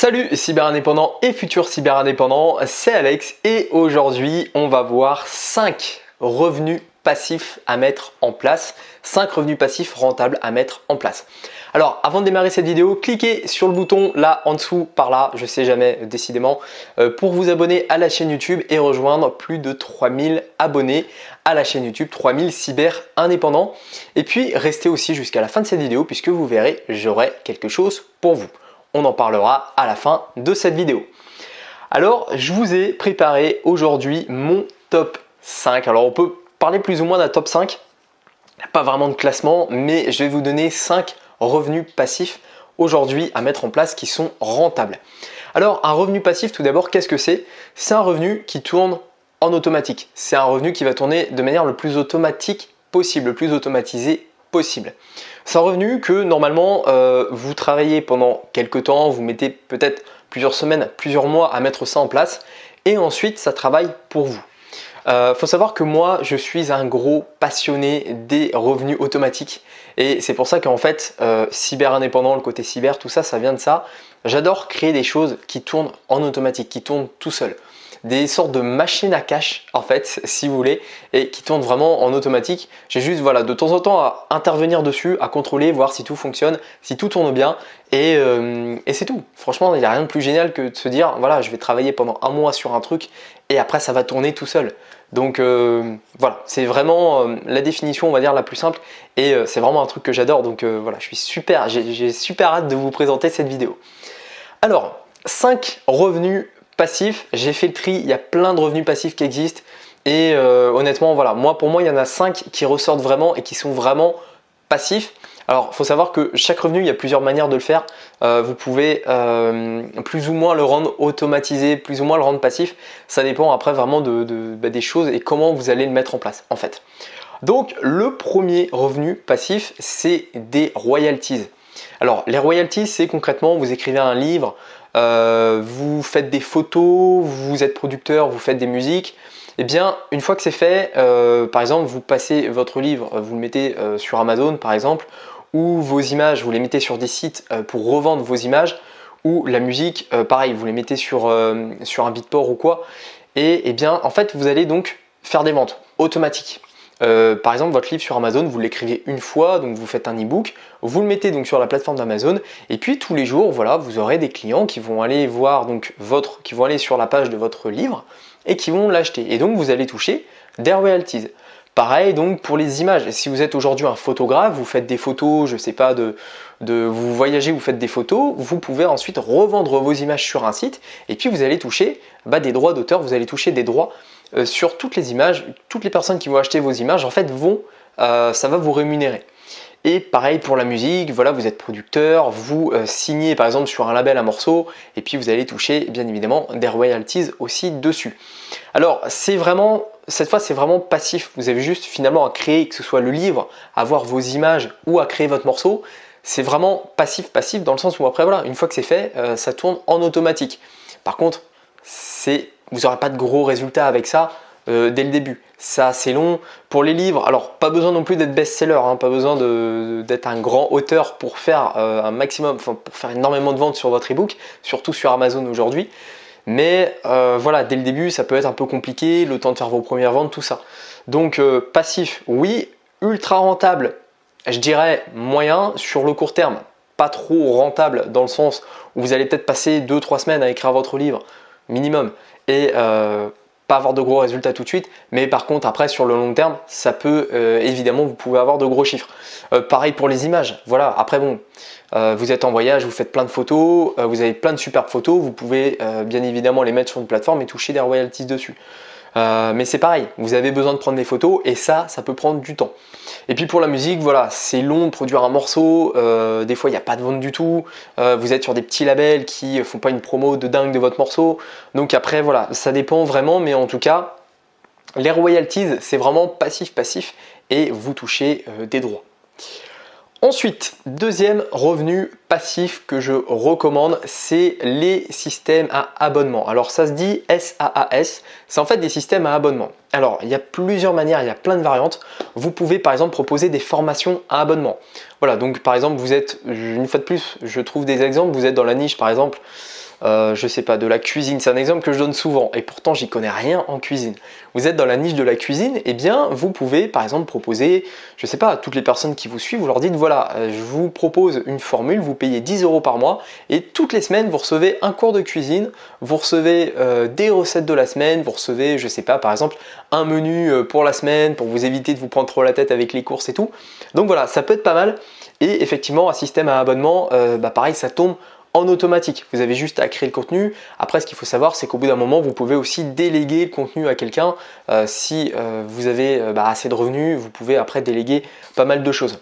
Salut cyberindépendants et futurs cyberindépendants, c'est Alex et aujourd'hui on va voir 5 revenus passifs à mettre en place, 5 revenus passifs rentables à mettre en place. Alors avant de démarrer cette vidéo, cliquez sur le bouton là en dessous, par là, je sais jamais décidément, pour vous abonner à la chaîne YouTube et rejoindre plus de 3000 abonnés à la chaîne YouTube, 3000 cyber indépendants. Et puis restez aussi jusqu'à la fin de cette vidéo puisque vous verrez, j'aurai quelque chose pour vous. On en parlera à la fin de cette vidéo. Alors, je vous ai préparé aujourd'hui mon top 5. Alors, on peut parler plus ou moins d'un top 5. Il n'y a pas vraiment de classement, mais je vais vous donner 5 revenus passifs aujourd'hui à mettre en place qui sont rentables. Alors, un revenu passif, tout d'abord, qu'est-ce que c'est? C'est un revenu qui tourne en automatique. C'est un revenu qui va tourner de manière le plus automatique possible, le plus automatisé possible. C'est un revenu que normalement vous travaillez pendant quelques temps, vous mettez peut-être plusieurs semaines, plusieurs mois à mettre ça en place et ensuite ça travaille pour vous. Faut savoir que moi je suis un gros passionné des revenus automatiques et c'est pour ça qu'en fait cyber indépendant, le côté cyber, tout ça, ça vient de ça. J'adore créer des choses qui tournent en automatique, qui tournent tout seul. Des sortes de machines à cash en fait, si vous voulez, et qui tournent vraiment en automatique. J'ai juste voilà, de temps en temps à intervenir dessus, à contrôler, voir si tout fonctionne, si tout tourne bien, et c'est tout. Franchement, il n'y a rien de plus génial que de se dire, voilà, je vais travailler pendant un mois sur un truc, et après ça va tourner tout seul. Donc voilà, c'est vraiment la définition, on va dire, la plus simple, et c'est vraiment un truc que j'adore, donc voilà, j'ai super hâte de vous présenter cette vidéo. Alors, 5 revenus passifs, j'ai fait le tri, il y a plein de revenus passifs qui existent et honnêtement voilà, pour moi il y en a 5 qui ressortent vraiment et qui sont vraiment passifs. Alors il faut savoir que chaque revenu, il y a plusieurs manières de le faire. Vous pouvez plus ou moins le rendre automatisé, plus ou moins le rendre passif. Ça dépend après vraiment des choses et comment vous allez le mettre en place en fait. Donc le premier revenu passif, c'est des royalties. Alors les royalties, c'est concrètement vous écrivez un livre, vous faites des photos, vous êtes producteur, vous faites des musiques. Et bien une fois que c'est fait, par exemple vous passez votre livre, vous le mettez sur Amazon par exemple, ou vos images vous les mettez sur des sites pour revendre vos images, ou la musique pareil vous les mettez sur un Beatport ou quoi, et bien en fait vous allez donc faire des ventes automatiques. Par exemple votre livre sur Amazon, vous l'écrivez une fois, donc vous faites un e-book, vous le mettez donc sur la plateforme d'Amazon et puis tous les jours voilà, vous aurez des clients qui vont aller voir donc qui vont aller sur la page de votre livre et qui vont l'acheter et donc vous allez toucher des royalties. Pareil donc pour les images, si vous êtes aujourd'hui un photographe, vous faites des photos, je sais pas, vous voyagez, vous faites des photos, vous pouvez ensuite revendre vos images sur un site et puis vous allez toucher des droits d'auteur, vous allez toucher des droits sur toutes les images, toutes les personnes qui vont acheter vos images en fait ça va vous rémunérer. Et pareil pour la musique, voilà, vous êtes producteur, vous signez par exemple sur un label un morceau et puis vous allez toucher bien évidemment des royalties aussi dessus. Alors cette fois c'est vraiment passif, vous avez juste finalement à créer, que ce soit le livre, à voir vos images ou à créer votre morceau. C'est vraiment passif dans le sens où après voilà, une fois que c'est fait, ça tourne en automatique. Par contre, vous n'aurez pas de gros résultats avec ça dès le début. Ça c'est long. Pour les livres, alors pas besoin non plus d'être best-seller, hein, pas besoin d'être un grand auteur pour faire un maximum, pour faire énormément de ventes sur votre ebook, surtout sur Amazon aujourd'hui. Mais voilà, dès le début, ça peut être un peu compliqué, le temps de faire vos premières ventes, tout ça. Donc passif, oui, ultra rentable, je dirais moyen sur le court terme. Pas trop rentable dans le sens où vous allez peut-être passer 2-3 semaines à écrire votre livre minimum et pas avoir de gros résultats tout de suite, mais par contre après sur le long terme ça peut évidemment vous pouvez avoir de gros chiffres. Pareil pour les images, voilà, après bon vous êtes en voyage, vous faites plein de photos, vous avez plein de superbes photos, vous pouvez bien évidemment les mettre sur une plateforme et toucher des royalties dessus. Mais c'est pareil, vous avez besoin de prendre des photos et ça peut prendre du temps. Et puis pour la musique, voilà, c'est long de produire un morceau, des fois il n'y a pas de vente du tout, vous êtes sur des petits labels qui font pas une promo de dingue de votre morceau, donc après voilà, ça dépend vraiment, mais en tout cas, les royalties c'est vraiment passif et vous touchez des droits. Ensuite, deuxième revenu passif que je recommande, c'est les systèmes à abonnement. Alors ça se dit SaaS, c'est en fait des systèmes à abonnement. Alors il y a plusieurs manières, il y a plein de variantes. Vous pouvez par exemple proposer des formations à abonnement. Voilà, donc par exemple vous êtes, une fois de plus, je trouve des exemples, vous êtes dans la niche par exemple je sais pas, de la cuisine, c'est un exemple que je donne souvent et pourtant j'y connais rien en cuisine. Vous êtes dans la niche de la cuisine, et bien vous pouvez par exemple proposer, je sais pas, à toutes les personnes qui vous suivent, vous leur dites voilà, je vous propose une formule, vous payez 10 € par mois et toutes les semaines vous recevez un cours de cuisine, vous recevez des recettes de la semaine, vous recevez, je sais pas, par exemple un menu pour la semaine pour vous éviter de vous prendre trop la tête avec les courses et tout. Donc voilà, ça peut être pas mal. Et effectivement, un système à abonnement, pareil, ça tombe en automatique. Vous avez juste à créer le contenu. Après, ce qu'il faut savoir, c'est qu'au bout d'un moment, vous pouvez aussi déléguer le contenu à quelqu'un. Si vous avez assez de revenus, vous pouvez après déléguer pas mal de choses.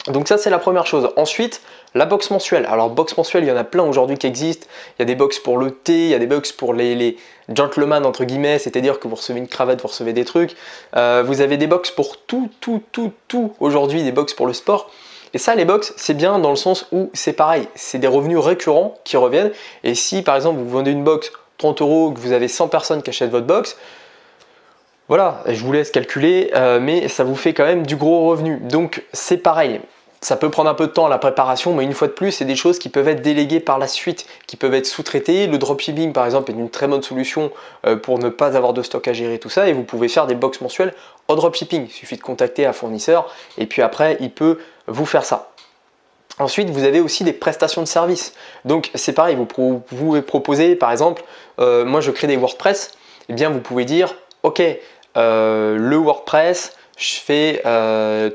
Donc ça, c'est la première chose. Ensuite, la box mensuelle. Alors box mensuelle, il y en a plein aujourd'hui qui existent. Il y a des box pour le thé, il y a des box pour les gentlemen entre guillemets, c'est-à-dire que vous recevez une cravate, vous recevez des trucs. Vous avez des box pour tout aujourd'hui, des box pour le sport. Et ça, les box, c'est bien dans le sens où c'est pareil, c'est des revenus récurrents qui reviennent. Et si par exemple vous vendez une box 30 €, que vous avez 100 personnes qui achètent votre box, voilà, je vous laisse calculer, mais ça vous fait quand même du gros revenu. Donc c'est pareil, ça peut prendre un peu de temps à la préparation, mais une fois de plus, c'est des choses qui peuvent être déléguées par la suite, qui peuvent être sous-traitées. Le dropshipping par exemple est une très bonne solution pour ne pas avoir de stock à gérer, tout ça, et vous pouvez faire des box mensuelles en dropshipping. Il suffit de contacter un fournisseur et puis après il peut vous faire ça. Ensuite, vous avez aussi des prestations de services. Donc c'est pareil, vous pouvez proposer par exemple, moi je crée des WordPress, et bien vous pouvez dire ok, le WordPress, je fais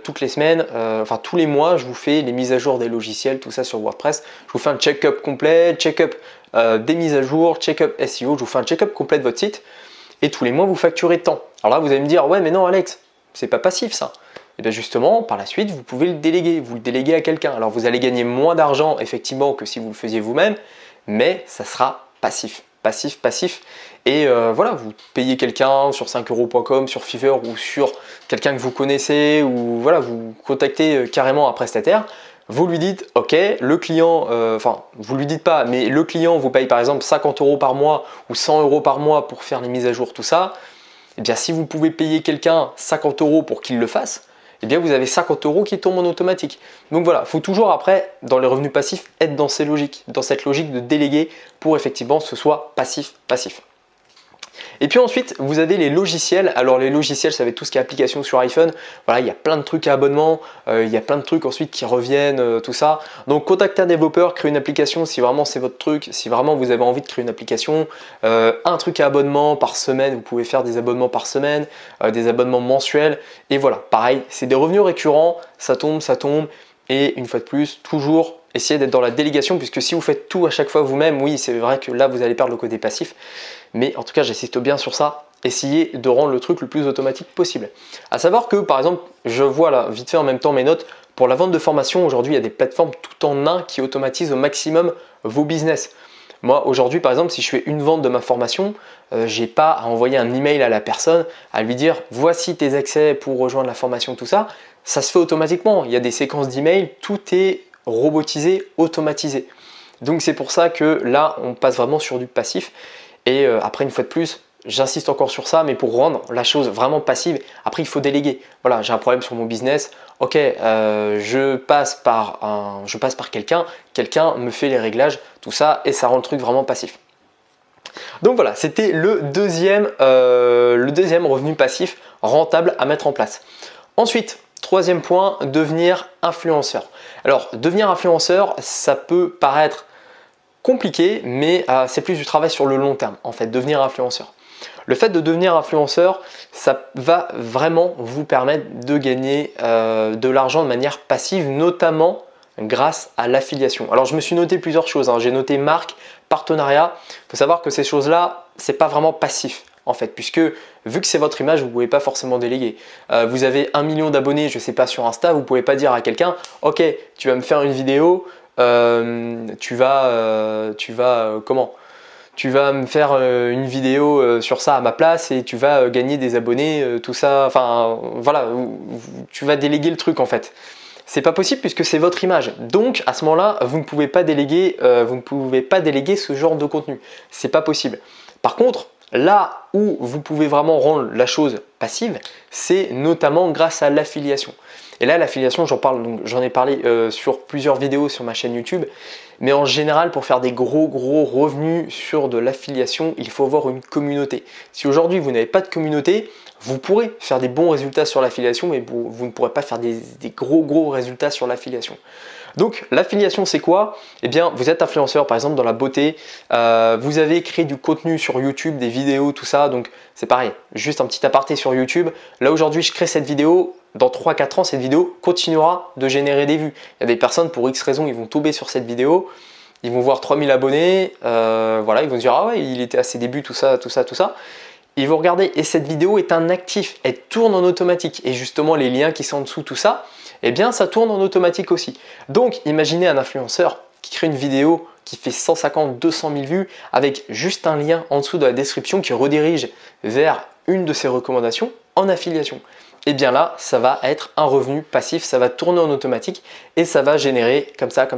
toutes les semaines, enfin tous les mois, je vous fais les mises à jour des logiciels, tout ça sur WordPress. Je vous fais un check-up complet, check-up des mises à jour, check-up SEO, je vous fais un check-up complet de votre site et tous les mois vous facturez tant. Alors là, vous allez me dire ouais mais non Alex, c'est pas passif ça. Et bien justement, par la suite, vous pouvez le déléguer, vous le déléguez à quelqu'un. Alors vous allez gagner moins d'argent effectivement que si vous le faisiez vous-même, mais ça sera passif. Passif. Et voilà, vous payez quelqu'un sur 5euros.com, sur Fiverr ou sur quelqu'un que vous connaissez, ou voilà, vous contactez carrément un prestataire, vous lui dites ok, le client, enfin vous lui dites pas, mais le client vous paye par exemple 50 € par mois ou 100 € par mois pour faire les mises à jour, tout ça. Et bien si vous pouvez payer quelqu'un 50 € pour qu'il le fasse, et bien vous avez 50 € qui tombent en automatique. Donc voilà, il faut toujours après, dans les revenus passifs, être dans cette logique de déléguer pour effectivement ce soit passif. Et puis ensuite, vous avez les logiciels. Alors les logiciels, ça va être tout ce qui est application sur iPhone. Voilà, il y a plein de trucs à abonnement, il y a plein de trucs ensuite qui reviennent, tout ça. Donc contactez un développeur, créez une application si vraiment c'est votre truc, si vraiment vous avez envie de créer une application. Un truc à abonnement par semaine, vous pouvez faire des abonnements par semaine, des abonnements mensuels. Et voilà, pareil, c'est des revenus récurrents, ça tombe. Et une fois de plus, toujours essayez d'être dans la délégation, puisque si vous faites tout à chaque fois vous-même, oui, c'est vrai que là, vous allez perdre le côté passif. Mais en tout cas, j'insiste bien sur ça. Essayez de rendre le truc le plus automatique possible. À savoir que, par exemple, je vois là, vite fait en même temps mes notes, pour la vente de formation, aujourd'hui, il y a des plateformes tout en un qui automatisent au maximum vos business. Moi, aujourd'hui, par exemple, si je fais une vente de ma formation, j'ai pas à envoyer un email à la personne, à lui dire « voici tes accès pour rejoindre la formation », tout ça. Ça se fait automatiquement. Il y a des séquences d'emails, tout est robotisé, automatisé. Donc c'est pour ça que là, on passe vraiment sur du passif. Et après, une fois de plus, j'insiste encore sur ça, mais pour rendre la chose vraiment passive, après il faut déléguer. Voilà, j'ai un problème sur mon business, ok, je passe par quelqu'un me fait les réglages, tout ça, et ça rend le truc vraiment passif. Donc voilà, c'était le deuxième revenu passif rentable à mettre en place. Ensuite, troisième point, devenir influenceur. Alors, devenir influenceur, ça peut paraître compliqué, mais c'est plus du travail sur le long terme en fait, devenir influenceur. Le fait de devenir influenceur, ça va vraiment vous permettre de gagner de l'argent de manière passive, notamment grâce à l'affiliation. Alors je me suis noté plusieurs choses, hein. J'ai noté marque, partenariat. Il faut savoir que ces choses-là, c'est pas vraiment passif en fait, puisque vu que c'est votre image, vous ne pouvez pas forcément déléguer. Vous avez 1 million d'abonnés, je sais pas, sur Insta, vous ne pouvez pas dire à quelqu'un, ok, tu vas me faire une vidéo, tu vas me faire une vidéo sur ça à ma place et tu vas gagner des abonnés, tout ça, enfin voilà, tu vas déléguer le truc en fait. C'est pas possible puisque c'est votre image. Donc à ce moment-là, vous ne pouvez pas déléguer ce genre de contenu. C'est pas possible. Par contre, là où vous pouvez vraiment rendre la chose passive, c'est notamment grâce à l'affiliation. Et là, l'affiliation, j'en ai parlé sur plusieurs vidéos sur ma chaîne YouTube. Mais en général, pour faire des gros revenus sur de l'affiliation, il faut avoir une communauté. Si aujourd'hui vous n'avez pas de communauté, vous pourrez faire des bons résultats sur l'affiliation, mais vous ne pourrez pas faire des gros résultats sur l'affiliation. Donc l'affiliation, c'est quoi? Eh bien, vous êtes influenceur par exemple dans la beauté, vous avez créé du contenu sur YouTube, des vidéos, tout ça, donc c'est pareil, juste un petit aparté sur YouTube. Là aujourd'hui, je crée cette vidéo, dans 3-4 ans, cette vidéo continuera de générer des vues. Il y a des personnes, pour X raisons, ils vont tomber sur cette vidéo, ils vont voir 3000 abonnés, voilà, ils vont se dire « Ah ouais, il était à ses débuts, tout ça. » Ils vont regarder et cette vidéo est un actif, elle tourne en automatique. Et justement, les liens qui sont en dessous, tout ça, eh bien, ça tourne en automatique aussi. Donc, imaginez un influenceur qui crée une vidéo qui fait 150, 200 000 vues avec juste un lien en dessous de la description qui redirige vers une de ses recommandations en affiliation. Et bien là, ça va être un revenu passif, ça va tourner en automatique et ça va générer comme ça,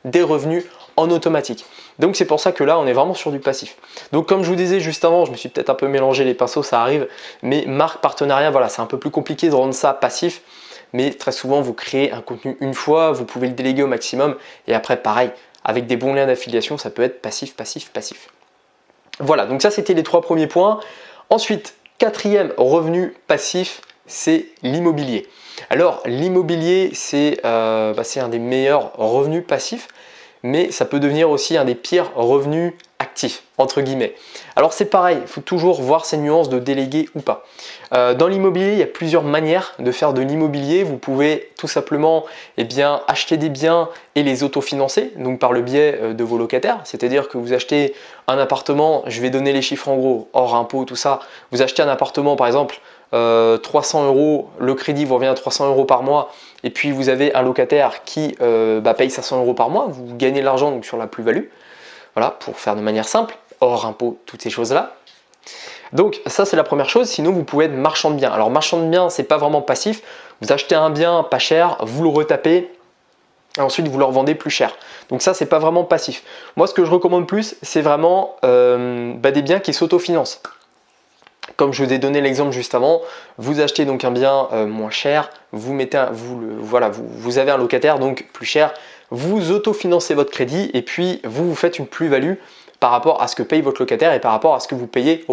des revenus en automatique. Donc c'est pour ça que là, on est vraiment sur du passif. Donc comme je vous disais juste avant, je me suis peut-être un peu mélangé les pinceaux, ça arrive, mais marque, partenariat, voilà, c'est un peu plus compliqué de rendre ça passif. Mais très souvent, vous créez un contenu une fois, vous pouvez le déléguer au maximum et après, pareil, avec des bons liens d'affiliation, ça peut être passif. Voilà, donc ça, c'était les 3 premiers points. Ensuite, 4e revenu passif, c'est l'immobilier. Alors l'immobilier, c'est un des meilleurs revenus passifs, mais ça peut devenir aussi un des pires revenus actifs, entre guillemets. Alors c'est pareil, il faut toujours voir ces nuances de déléguer ou pas. Dans l'immobilier, il y a plusieurs manières de faire de l'immobilier. Vous pouvez tout simplement acheter des biens et les autofinancer, donc par le biais de vos locataires. C'est-à-dire que vous achetez un appartement, je vais donner les chiffres en gros, hors impôts, tout ça. Vous achetez un appartement par exemple, 300 €, le crédit vous revient à 300 € par mois et puis vous avez un locataire qui paye 500 € par mois, vous gagnez de l'argent donc sur la plus-value, voilà, pour faire de manière simple, hors impôt, toutes ces choses-là. Donc ça c'est la première chose, sinon vous pouvez être marchand de biens. Alors marchand de biens, c'est pas vraiment passif, vous achetez un bien pas cher, vous le retapez, et ensuite vous le revendez plus cher. Donc ça c'est pas vraiment passif. Moi ce que je recommande plus, c'est vraiment des biens qui s'autofinancent. Comme je vous ai donné l'exemple juste avant, vous achetez donc un bien moins cher, vous avez un locataire donc plus cher, vous autofinancez votre crédit et puis vous faites une plus-value par rapport à ce que paye votre locataire et par rapport à ce que vous payez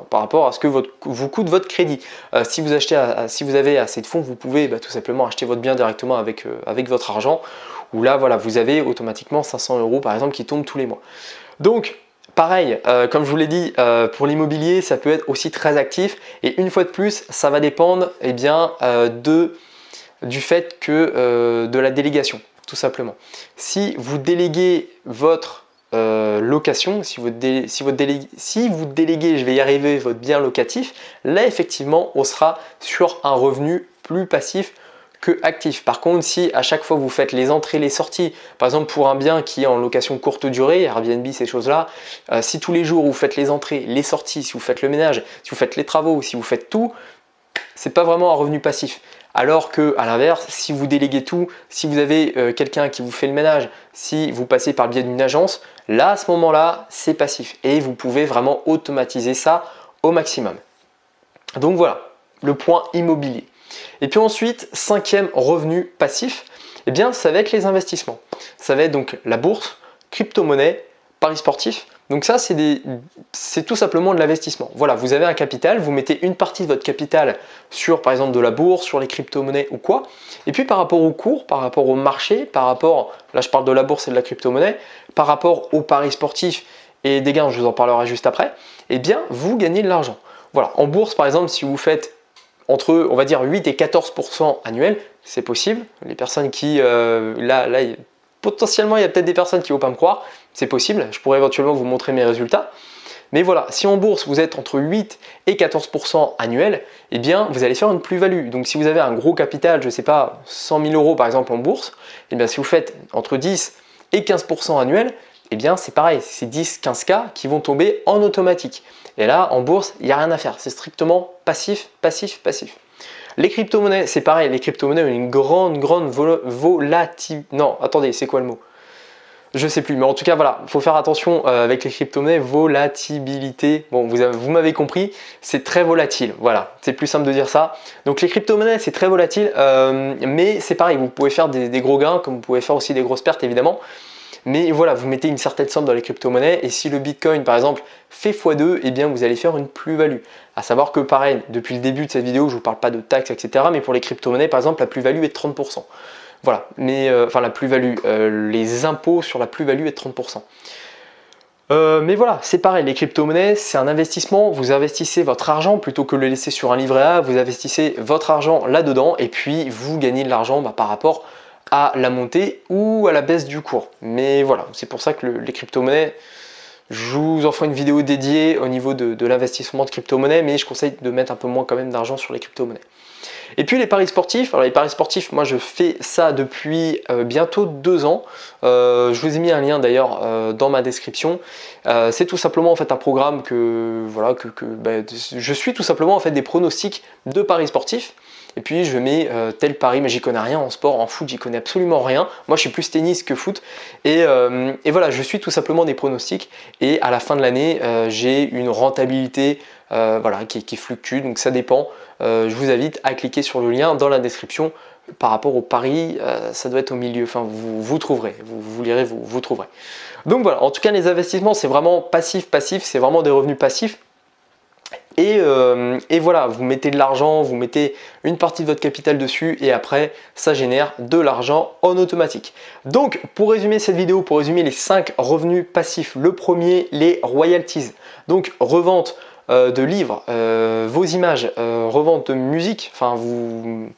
par rapport à ce que vous coûte votre crédit. Si vous avez assez de fonds, vous pouvez tout simplement acheter votre bien directement avec votre argent, où là voilà, vous avez automatiquement 500 € par exemple qui tombent tous les mois. Donc pareil, comme je vous l'ai dit, pour l'immobilier, ça peut être aussi très actif et une fois de plus, ça va dépendre du fait que de la délégation, tout simplement. Si vous déléguez votre location, si vous déléguez, je vais y arriver, votre bien locatif, là effectivement, on sera sur un revenu plus passif que actif. Par contre, si à chaque fois vous faites les entrées, les sorties, par exemple pour un bien qui est en location courte durée, Airbnb, ces choses-là, si tous les jours vous faites les entrées, les sorties, si vous faites le ménage, si vous faites les travaux, si vous faites tout, c'est pas vraiment un revenu passif. Alors que à l'inverse, si vous déléguez tout, si vous avez quelqu'un qui vous fait le ménage, si vous passez par le biais d'une agence, là à ce moment-là, c'est passif et vous pouvez vraiment automatiser ça au maximum. Donc voilà, le point immobilier. Et puis ensuite, 5e revenu passif, ça va être les investissements. Ça va être donc la bourse, crypto-monnaie, paris sportifs. Donc ça, c'est tout simplement de l'investissement. Voilà, vous avez un capital, vous mettez une partie de votre capital sur par exemple de la bourse, sur les crypto-monnaies ou quoi. Et puis par rapport au cours, par rapport au marché, là je parle de la bourse et de la crypto-monnaie, par rapport aux paris sportifs et des gains, je vous en parlerai juste après, vous gagnez de l'argent. Voilà, en bourse par exemple, si vous faites entre, on va dire, 8 et 14% annuels, c'est possible. Les personnes qui, potentiellement, il y a peut-être des personnes qui ne vont pas me croire, c'est possible, je pourrais éventuellement vous montrer mes résultats. Mais voilà, si en bourse vous êtes entre 8 et 14% annuels, vous allez faire une plus-value. Donc si vous avez un gros capital, je ne sais pas, 100 000 € par exemple en bourse, si vous faites entre 10 et 15% annuels, c'est pareil, c'est 10-15K qui vont tomber en automatique. Et là, en bourse, il n'y a rien à faire, c'est strictement passif. Les crypto-monnaies, c'est pareil, les crypto-monnaies ont une grande volatilité. Non, attendez, c'est quoi le mot? Je sais plus, mais en tout cas voilà, il faut faire attention avec les crypto-monnaies, volatilité. Bon, vous m'avez compris, c'est très volatile. Voilà, c'est plus simple de dire ça. Donc les crypto-monnaies, c'est très volatile, mais c'est pareil, vous pouvez faire des gros gains, comme vous pouvez faire aussi des grosses pertes évidemment. Mais voilà, vous mettez une certaine somme dans les crypto-monnaies et si le Bitcoin par exemple fait x2, eh bien vous allez faire une plus-value. À savoir que pareil, depuis le début de cette vidéo, je ne vous parle pas de taxes, etc. Mais pour les crypto-monnaies, par exemple, la plus-value est de 30%. Voilà, mais enfin la plus-value, les impôts sur la plus-value est de 30%. Mais voilà, c'est pareil, les crypto-monnaies, c'est un investissement. Vous investissez votre argent plutôt que de le laisser sur un livret A, vous investissez votre argent là-dedans et puis vous gagnez de l'argent par rapport à la montée ou à la baisse du cours. Mais voilà, c'est pour ça que les crypto-monnaies, je vous en ferai une vidéo dédiée au niveau de l'investissement de crypto-monnaies, mais je conseille de mettre un peu moins quand même d'argent sur les crypto-monnaies. Et puis les paris sportifs, alors les paris sportifs, moi je fais ça depuis bientôt 2 ans. Je vous ai mis un lien d'ailleurs dans ma description. C'est tout simplement en fait un programme que voilà je suis tout simplement en fait des pronostics de paris sportifs. Et puis je mets tel pari, mais j'y connais rien en sport, en foot, j'y connais absolument rien. Moi je suis plus tennis que foot. Et voilà, je suis tout simplement des pronostics. Et à la fin de l'année, j'ai une rentabilité voilà, qui fluctue, donc ça dépend. Je vous invite à cliquer sur le lien dans la description. Par rapport au pari, ça doit être au milieu, enfin vous trouverez, vous lirez, vous trouverez. Donc voilà, en tout cas les investissements c'est vraiment passif, c'est vraiment des revenus passifs. Et voilà, vous mettez de l'argent, vous mettez une partie de votre capital dessus et après ça génère de l'argent en automatique. Donc pour résumer cette vidéo, pour résumer les 5 revenus passifs, le premier, les royalties. Donc revente de livres, vos images, revente de musique, enfin vous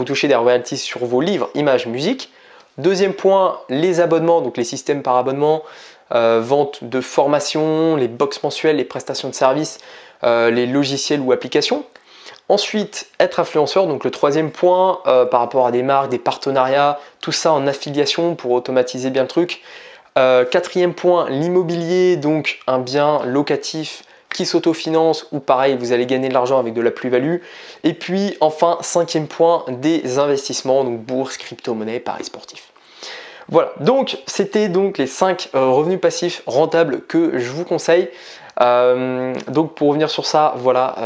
touchez des royalties sur vos livres, images, musique. Deuxième point, les abonnements, donc les systèmes par abonnement, vente de formation, les box mensuelles, les prestations de services, les logiciels ou applications. Ensuite, être influenceur, donc le troisième point par rapport à des marques, des partenariats, tout ça en affiliation pour automatiser bien le truc. Quatrième point, l'immobilier, donc un bien locatif qui s'autofinance ou pareil, vous allez gagner de l'argent avec de la plus-value. Et puis enfin, cinquième point, des investissements, donc bourse, crypto-monnaie, paris sportifs. Voilà, donc c'était donc les 5 revenus passifs rentables que je vous conseille. Donc pour revenir sur ça, voilà,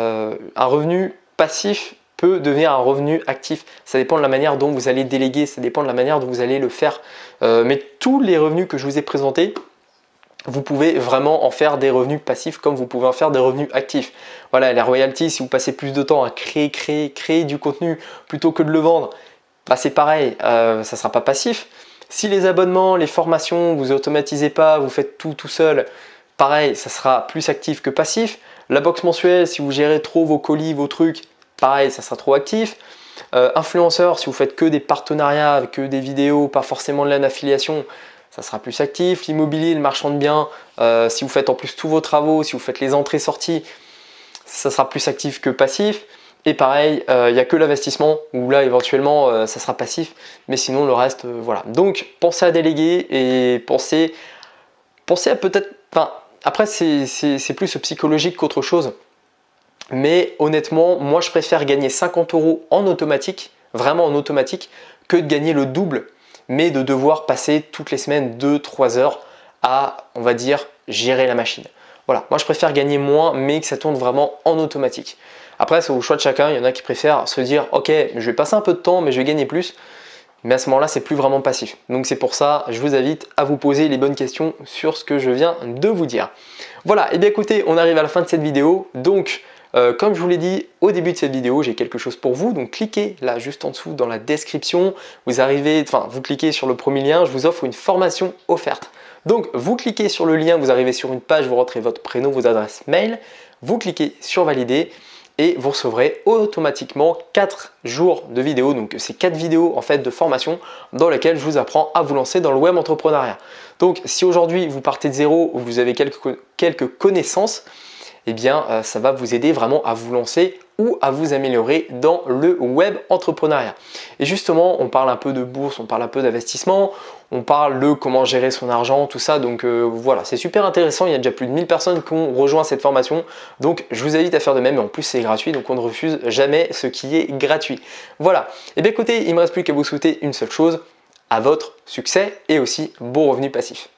un revenu passif peut devenir un revenu actif. Ça dépend de la manière dont vous allez déléguer, ça dépend de la manière dont vous allez le faire. Mais tous les revenus que je vous ai présentés, vous pouvez vraiment en faire des revenus passifs comme vous pouvez en faire des revenus actifs. Voilà, la royalty, si vous passez plus de temps à créer du contenu plutôt que de le vendre, bah c'est pareil, ça ne sera pas passif. Si les abonnements, les formations, vous automatisez pas, vous faites tout seul, pareil, ça sera plus actif que passif. La box mensuelle, si vous gérez trop vos colis, vos trucs, pareil, ça sera trop actif. Influenceur, si vous faites que des partenariats, que des vidéos, pas forcément de l'affiliation, ça sera plus actif. L'immobilier, le marchand de biens, si vous faites en plus tous vos travaux, si vous faites les entrées-sorties, ça sera plus actif que passif. Et pareil, il n'y a que l'investissement où là éventuellement ça sera passif, mais sinon le reste, voilà. Donc pensez à déléguer et pensez à peut-être, enfin après c'est plus psychologique qu'autre chose, mais honnêtement, moi je préfère gagner 50 € en automatique, vraiment en automatique, que de gagner le double, mais de devoir passer toutes les semaines 2-3 heures à, on va dire, gérer la machine. Voilà, moi je préfère gagner moins, mais que ça tourne vraiment en automatique. Après, c'est au choix de chacun. Il y en a qui préfèrent se dire ok, je vais passer un peu de temps, mais je vais gagner plus. Mais à ce moment-là, c'est plus vraiment passif. Donc c'est pour ça, je vous invite à vous poser les bonnes questions sur ce que je viens de vous dire. Voilà, et bien écoutez, on arrive à la fin de cette vidéo. Donc, comme je vous l'ai dit au début de cette vidéo, j'ai quelque chose pour vous. Donc cliquez là juste en dessous dans la description. Vous cliquez sur le premier lien, je vous offre une formation offerte. Donc vous cliquez sur le lien, vous arrivez sur une page, vous rentrez votre prénom, vos adresses mail, vous cliquez sur valider. Et vous recevrez automatiquement 4 jours de vidéos. Donc c'est 4 vidéos en fait de formation dans lesquelles je vous apprends à vous lancer dans le web entrepreneuriat. Donc si aujourd'hui vous partez de zéro ou vous avez quelques connaissances, eh bien ça va vous aider vraiment à vous lancer ou à vous améliorer dans le web entrepreneuriat. Et justement, on parle un peu de bourse, on parle un peu d'investissement, on parle de comment gérer son argent, tout ça. Donc voilà, c'est super intéressant. Il y a déjà plus de 1000 personnes qui ont rejoint cette formation. Donc je vous invite à faire de même. Et en plus, c'est gratuit. Donc on ne refuse jamais ce qui est gratuit. Voilà. Et bien écoutez, il ne me reste plus qu'à vous souhaiter une seule chose. à votre succès et aussi beaux revenus passifs.